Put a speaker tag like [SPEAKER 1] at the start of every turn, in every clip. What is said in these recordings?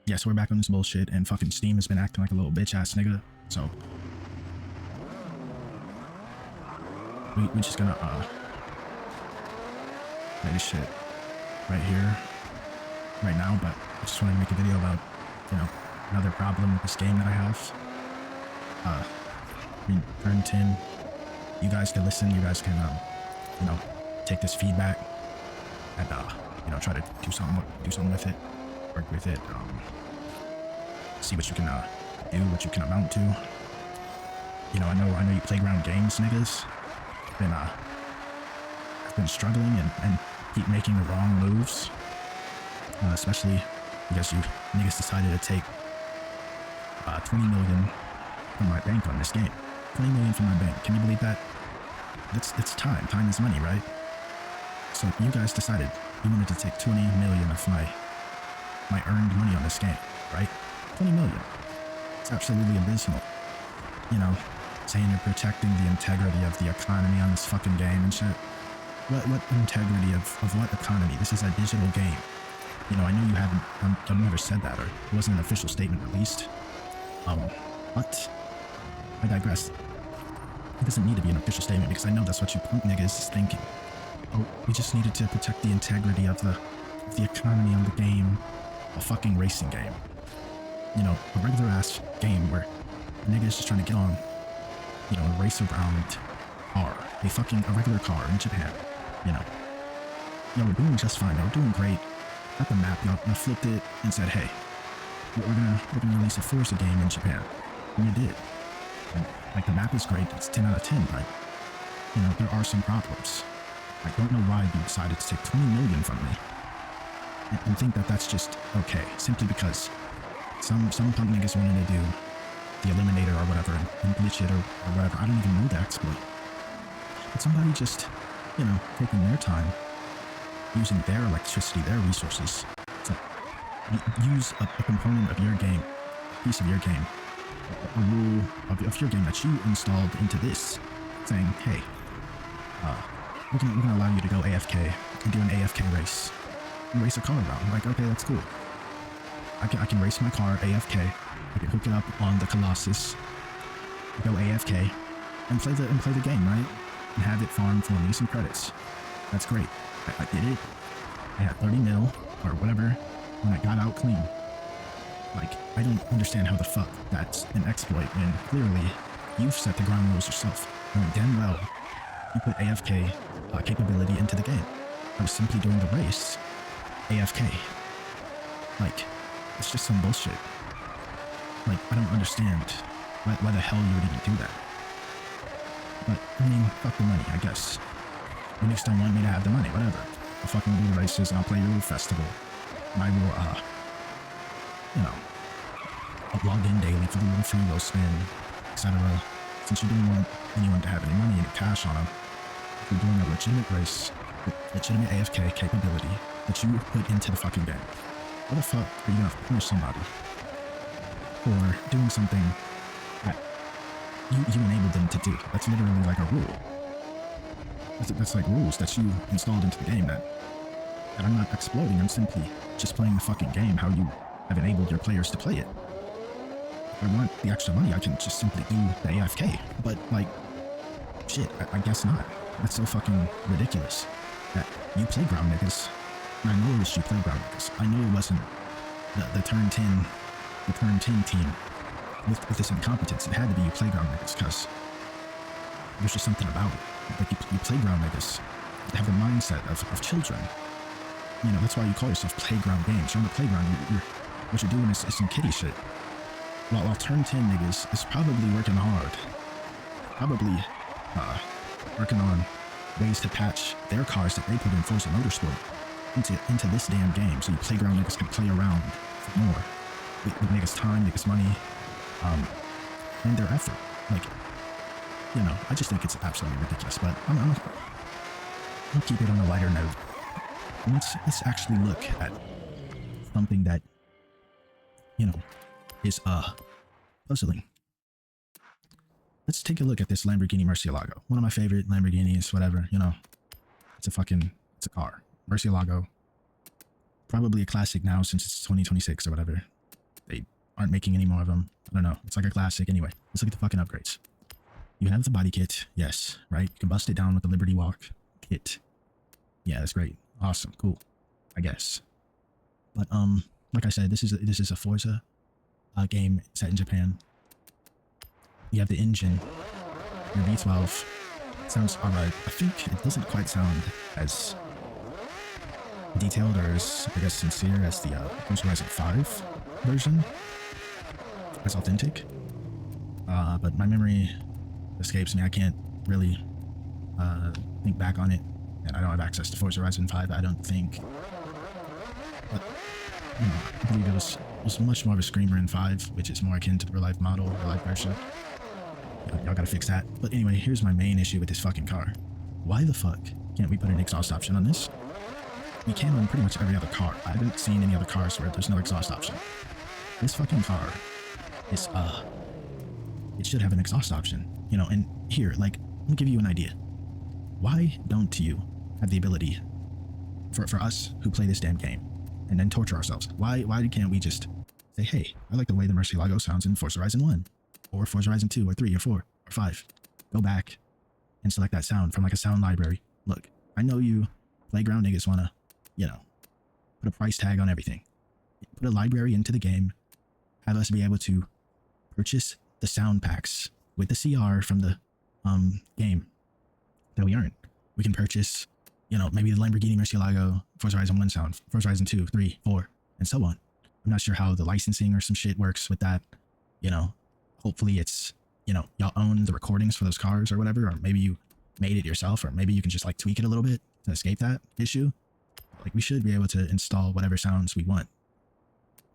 [SPEAKER 1] yeah, so we're back on this bullshit, and fucking Steam has been acting like a little bitch ass nigga. So we just gonna play this shit right here, right now. But I just want to make a video about, you know, another problem with this game that I have. I mean, turn 10. You guys can listen. You guys can, you know, take this feedback and you know, try to do something with it, work with it. See what you can do, what you can amount to. You know, I know you playground games, niggas. I've been struggling and keep making the wrong moves, especially because you niggas decided to take 20 million from my bank on this game. 20 million from my bank. Can you believe that? It's time. Time is money, right? So you guys decided you wanted to take 20 million of my earned money on this game, right? 20 million. It's absolutely abysmal. You know, saying you're protecting the integrity of the economy on this fucking game and shit. What integrity of what economy? This is a digital game. You know, I know you haven't, I've never said that, or it wasn't an official statement released. But I digress. It doesn't need to be an official statement because I know that's what you punk niggas is thinking. Oh, we just needed to protect the integrity of the economy on the game. A fucking racing game. You know, a regular ass game where a nigga is just trying to get on, you know, a race around car. A regular car in Japan. You know. Yo, we're doing just fine. We're doing great. Got the map, y'all flipped it and said, hey, we're gonna release a Forza game in Japan. And you did. And, like, the map is great. It's 10 out of 10, but, you know, there are some problems. I don't know why you decided to take 20 million from me and think that that's just okay, simply because some punk niggas wanted to do the Eliminator or whatever and glitch it or whatever. I don't even know the exploit. But somebody just, you know, taking their time, using their electricity, their resources to use a component of your game, a piece of your game, a rule of your game that you installed into this, saying, hey, we're gonna allow you to go AFK and do an AFK race. And race a car around. Like, okay, that's cool. I can race my car AFK. I can hook it up on the Colossus, go AFK, and play the game, right? And have it farm for me some credits. That's great. I did it. I had 30 mil or whatever when I got out clean. Like, I don't understand how the fuck that's an exploit when clearly you've set the ground rules yourself. Knowing damn well you put AFK capability into the game. I was simply doing the race AFK. Like, it's just some bullshit. Like, I don't understand why the hell you would even do that. But, I mean, fuck the money, I guess. You niggas don't want me to have the money, whatever. I'll fucking do races and I'll play your little festival. And I will, you know, I'll log in daily for the little free will spin, etc. Since you don't want anyone to have any money, any cash on them, if you're doing a legitimate race with legitimate AFK capability that you put into the fucking game, how the fuck are you gonna punish somebody for doing something that you enabled them to do? That's literally like a rule. That's like rules that you installed into the game that I'm not exploiting. I'm simply just playing the fucking game how you have enabled your players to play it. If I want the extra money, I can just simply do the AFK. But, like, shit, I guess not. That's so fucking ridiculous that you playground niggas, and I know it was you playground niggas. I know it wasn't the turn 10 team with this incompetence. It had to be you playground niggas, because there's just something about it. Like, you playground niggas have the mindset of children. You know, that's why you call yourself playground games. You're on the playground, what you're doing is some kiddie shit. While turn 10 niggas is probably working hard. Probably working on ways to patch their cars that they put in Forza Motorsport into this damn game, so you playground niggas can play around more with niggas' time, niggas' money, and their effort. Like, you know, I just think it's absolutely ridiculous. But I'll keep it on a lighter note. And let's actually look at something that, you know, is puzzling. Let's take a look at this Lamborghini Murcielago. One of my favorite Lamborghinis, whatever, you know. It's a car. Murcielago. Probably a classic now since it's 2026 or whatever. aren't making any more of them. I don't know. It's like a classic. Anyway, let's look at the fucking upgrades. You have the body kit. Yes, right? You can bust it down with the Liberty Walk kit. Yeah, that's great. Awesome. Cool. I guess. But, like I said, this is a Forza game set in Japan. You have the engine. Your V12 sounds alright. I think it doesn't quite sound as detailed or as, I guess, sincere as the Forza Horizon 5 version. As authentic. But my memory escapes me. I can't really think back on it. And I don't have access to Forza Horizon 5, I don't think. But, you know, I believe it was much more of a screamer in 5, which is more akin to the real-life model, real-life version. Y'all gotta fix that. But anyway, here's my main issue with this fucking car. Why the fuck can't we put an exhaust option on this? We can on pretty much every other car. I haven't seen any other cars where there's no exhaust option. This fucking car is, it should have an exhaust option. You know, and here, like, let me give you an idea. Why don't you have the ability for us who play this damn game and then torture ourselves? Why can't we just say, hey, I like the way the Murcielago sounds in Forza Horizon 1 or Forza Horizon 2 or 3 or 4 or 5. Go back and select that sound from like a sound library. Look, I know you playground niggas want to, you know, put a price tag on everything. Put a library into the game. Have us be able to purchase the sound packs with the CR from the game that we earn. We can purchase, you know, maybe the Lamborghini Murcielago, Forza Horizon 1 sound, Forza Horizon 2, 3, 4, and so on. I'm not sure how the licensing or some shit works with that. You know, hopefully it's, you know, y'all own the recordings for those cars or whatever, or maybe you made it yourself, or maybe you can just like tweak it a little bit to escape that issue. Like, we should be able to install whatever sounds we want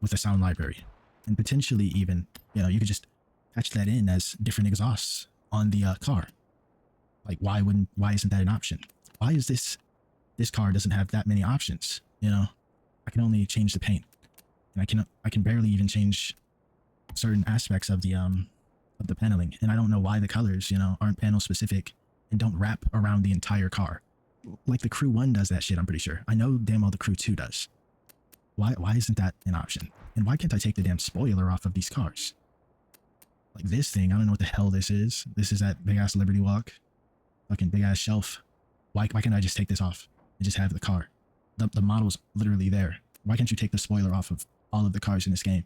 [SPEAKER 1] with a sound library. And potentially even, you know, you could just patch that in as different exhausts on the car. Like, why isn't that an option? Why is this car doesn't have that many options? You know, I can only change the paint, and I can barely even change certain aspects of the paneling, and I don't know why the colors, you know, aren't panel specific and don't wrap around the entire car. Like the Crew 1 does that shit, I'm pretty sure. I know damn well the Crew 2 does. Why isn't that an option? And why can't I take the damn spoiler off of these cars? Like this thing, I don't know what the hell this is. This is that big ass Liberty Walk. Fucking big ass shelf. Why can't I just take this off and just have the car? The model's literally there. Why can't you take the spoiler off of all of the cars in this game?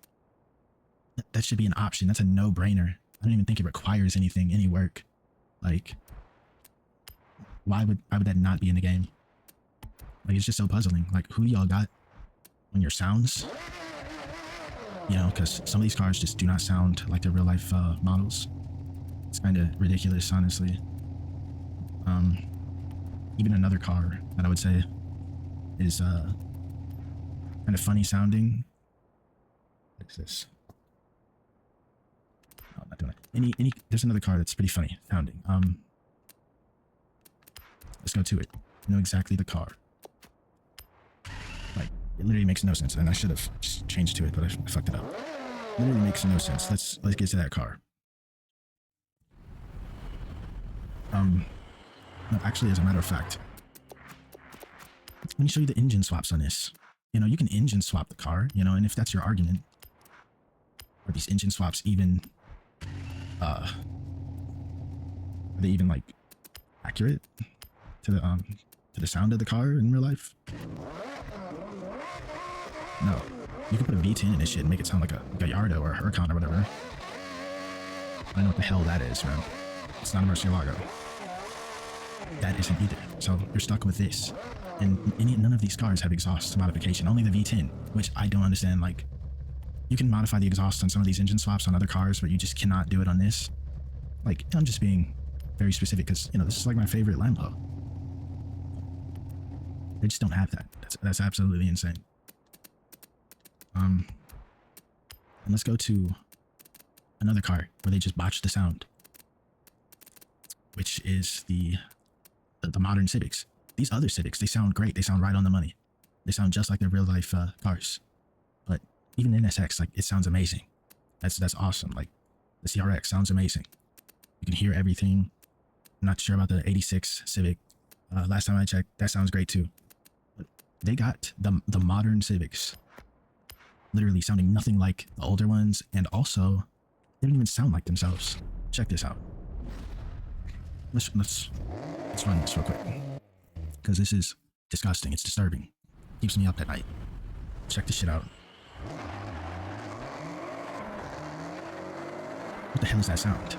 [SPEAKER 1] That should be an option. That's a no-brainer. I don't even think it requires anything, any work. Like, why would that not be in the game? Like, it's just so puzzling. Like, who y'all got on your sounds? You know, because some of these cars just do not sound like their real-life models. It's kind of ridiculous, honestly. Even another car that I would say is kind of funny sounding. What is this? No, I'm not doing it. There's another car that's pretty funny sounding. Let's go to it. I know exactly the car. Like, it literally makes no sense, and I should have just changed to it, but I fucked it up. It literally makes no sense. Let's get to that car. No, actually, as a matter of fact, let me show you the engine swaps on this. You know, you can engine swap the car, you know, and if that's your argument, are these engine swaps even, are they even, like, accurate to the sound of the car in real life? No. You can put a V10 in this shit and make it sound like a Gallardo or a Huracan or whatever. I don't know what the hell that is, man. It's not a Murcielago. That isn't either. So you're stuck with this. And none of these cars have exhaust modification. Only the V10, which I don't understand. Like, you can modify the exhaust on some of these engine swaps on other cars, but you just cannot do it on this. Like, I'm just being very specific because, you know, this is like my favorite Lambo. They just don't have that. That's absolutely insane. And let's go to another car where they just botched the sound, which is the modern Civics. These other Civics, they sound great. They sound right on the money. They sound just like their real life cars. But even the NSX, like, it sounds amazing. That's awesome. Like, the CRX sounds amazing. You can hear everything. I'm not sure about the 86 Civic. Last time I checked, that sounds great too. But they got the modern Civics literally sounding nothing like the older ones, and also they don't even sound like themselves. Check this out. Let's run this real quick, because this is disgusting. It's disturbing. Keeps me up at night. Check this shit out. What the hell is that sound?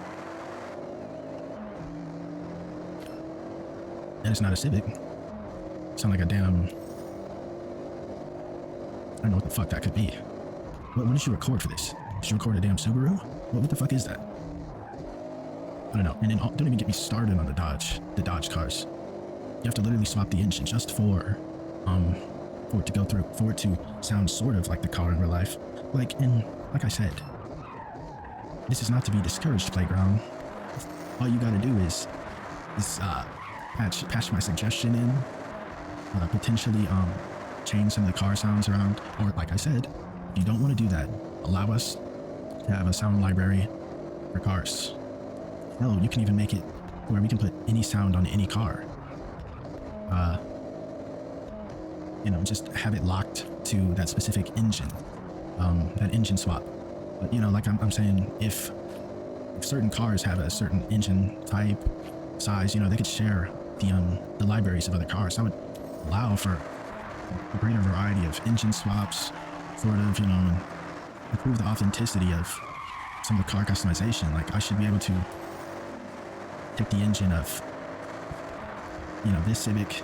[SPEAKER 1] That is not a Civic. Sound like a damn... I don't know what the fuck that could be. What did you record for this? Did you record a damn Subaru? What the fuck is that? I don't know. And then don't even get me started on the Dodge cars. You have to literally swap the engine just for it to go through, for it to sound sort of like the car in real life. Like I said, this is not to be discouraged, Playground. All you gotta do is patch my suggestion in, potentially change some of the car sounds around, or like I said, if you don't want to do that, allow us to have a sound library for cars. Hell, you can even make it where we can put any sound on any car. Just have it locked to that specific engine, that engine swap. But like I'm saying, if certain cars have a certain engine type, size, they could share the libraries of other cars. That would allow for a greater variety of engine swaps, sort of, and improve the authenticity of some of the car customization. Like, I should be able to take the engine of, this Civic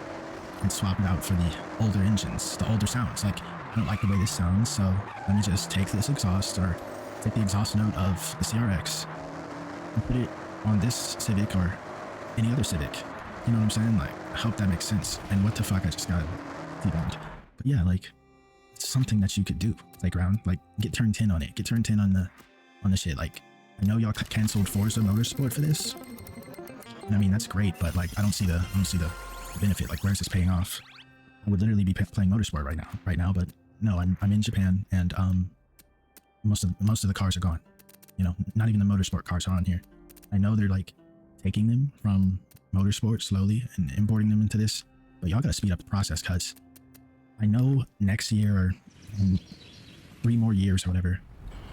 [SPEAKER 1] and swap it out for the older engines, the older sounds. Like, I don't like the way this sounds, so let me just take this exhaust, or take the exhaust note of the CRX and put it on this Civic or any other Civic. You know what I'm saying? Like, I hope that makes sense. And what the fuck, I just got T-boned. But yeah, like, it's something that you could do, Playground. Like, get turn 10 on it. Get turn 10 on the shit. Like, I know y'all canceled Forza Motorsport for this. And I mean, that's great, but like, I don't see the benefit. Like, where's this paying off? I would literally be playing Motorsport right now, but no, I'm in Japan, and most of the cars are gone. Not even the Motorsport cars are on here. I know they're like taking them from Motorsport slowly and importing them into this, but y'all gotta speed up the process, cuz I know next year, or 3 more years or whatever,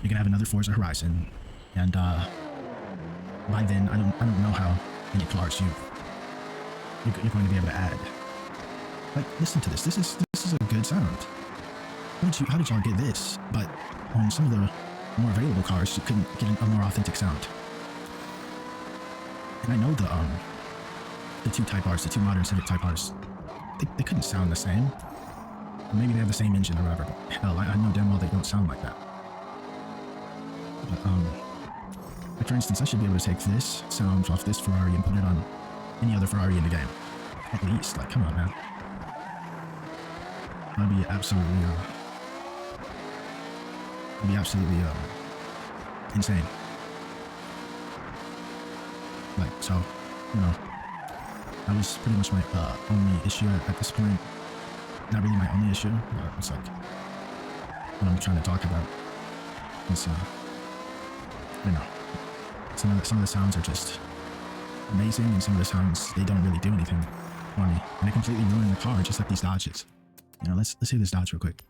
[SPEAKER 1] you're gonna have another Forza Horizon, and by then I don't know how many cars you're going to be able to add. Like, listen to this. This is a good sound. How did y'all get this? But on some of the more available cars, you couldn't get a more authentic sound. And I know the two Type Rs, the two modern Civic Type Rs, they couldn't sound the same. Or maybe they have the same engine or whatever. But hell, I know damn well they don't sound like that. But like, for instance, I should be able to take this sound off this Ferrari and put it on any other Ferrari in the game. At least, like, come on, man. That'd be absolutely insane. Like, so, that was pretty much my only issue at this point. Not really my only issue. It's like what I'm trying to talk about. It's some of the sounds are just amazing, and some of the sounds, they don't really do anything for me, and they completely ruin the car, just like these Dodges. Let's hear this Dodge real quick.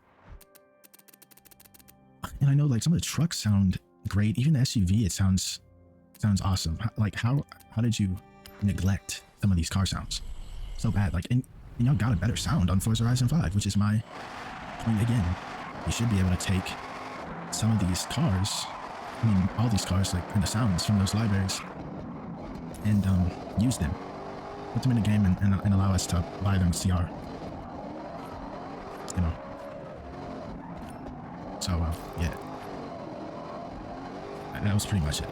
[SPEAKER 1] And I know, like, some of the trucks sound great. Even the SUV, it sounds awesome. Like, how did you neglect some of these car sounds so bad? Like, and y'all got a better sound on Forza Horizon 5, which is my point again. You should be able to take some of these cars, I mean, all these cars, like, and the sounds from those libraries, and use them, put them in a game, and allow us to buy them CR. So yeah, that was pretty much it.